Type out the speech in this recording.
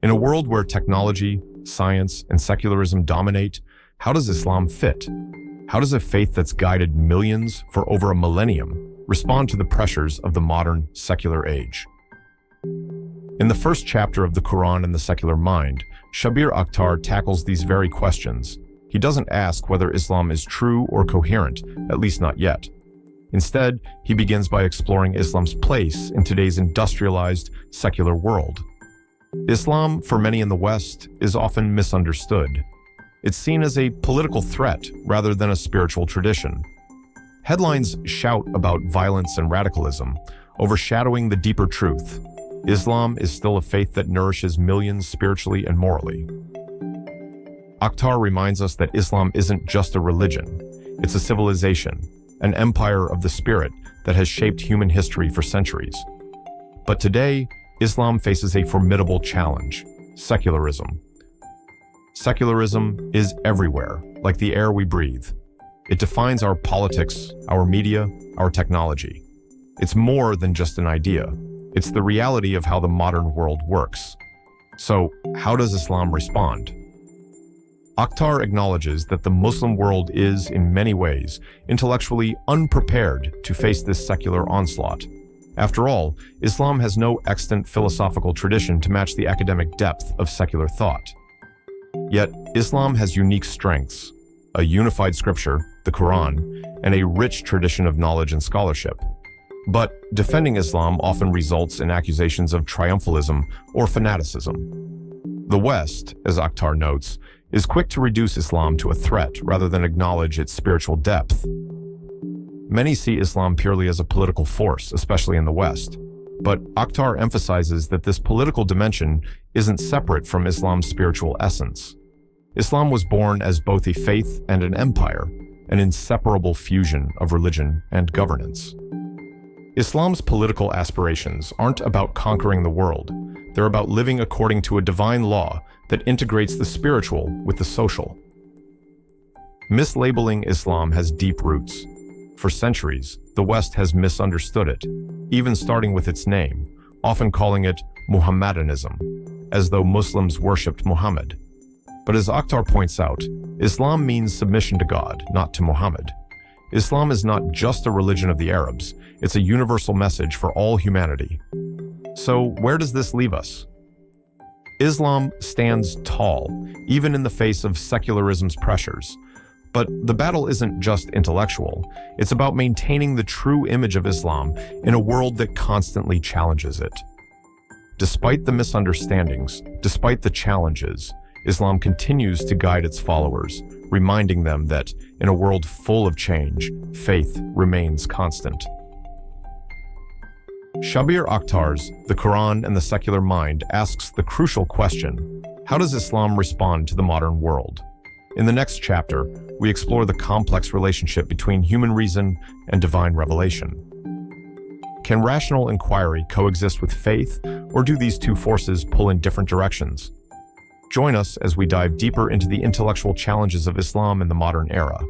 In a world where technology, science, and secularism dominate, how does Islam fit? How does a faith that's guided millions for over a millennium respond to the pressures of the modern secular age? In the first chapter of The Quran and the Secular Mind, Shabbir Akhtar tackles these very questions. He doesn't ask whether Islam is true or coherent, at least not yet. Instead, he begins by exploring Islam's place in today's industrialized, secular world. Islam, for many in the West, is often misunderstood. It's seen as a political threat rather than a spiritual tradition. Headlines shout about violence and radicalism, overshadowing the deeper truth. Islam is still a faith that nourishes millions spiritually and morally. Akhtar reminds us that Islam isn't just a religion. It's a civilization, an empire of the spirit that has shaped human history for centuries. But today, Islam faces a formidable challenge: secularism. Secularism is everywhere, like the air we breathe. It defines our politics, our media, our technology. It's more than just an idea. It's the reality of how the modern world works. So, how does Islam respond? Akhtar acknowledges that the Muslim world is, in many ways, intellectually unprepared to face this secular onslaught. After all, Islam has no extant philosophical tradition to match the academic depth of secular thought. Yet, Islam has unique strengths: a unified scripture, the Quran, and a rich tradition of knowledge and scholarship. But defending Islam often results in accusations of triumphalism or fanaticism. The West, as Akhtar notes, is quick to reduce Islam to a threat rather than acknowledge its spiritual depth. Many see Islam purely as a political force, especially in the West. But Akhtar emphasizes that this political dimension isn't separate from Islam's spiritual essence. Islam was born as both a faith and an empire, an inseparable fusion of religion and governance. Islam's political aspirations aren't about conquering the world. They're about living according to a divine law that integrates the spiritual with the social. Mislabeling Islam has deep roots. For centuries, the West has misunderstood it, even starting with its name, often calling it Muhammadanism, as though Muslims worshipped Muhammad. But as Akhtar points out, Islam means submission to God, not to Muhammad. Islam is not just a religion of the Arabs, it's a universal message for all humanity. So where does this leave us? Islam stands tall, even in the face of secularism's pressures. But the battle isn't just intellectual. It's about maintaining the true image of Islam in a world that constantly challenges it. Despite the misunderstandings, despite the challenges, Islam continues to guide its followers, reminding them that in a world full of change, faith remains constant. Shabbir Akhtar's The Quran and the Secular Mind asks the crucial question: how does Islam respond to the modern world? In the next chapter, we explore the complex relationship between human reason and divine revelation. Can rational inquiry coexist with faith, or do these two forces pull in different directions? Join us as we dive deeper into the intellectual challenges of Islam in the modern era,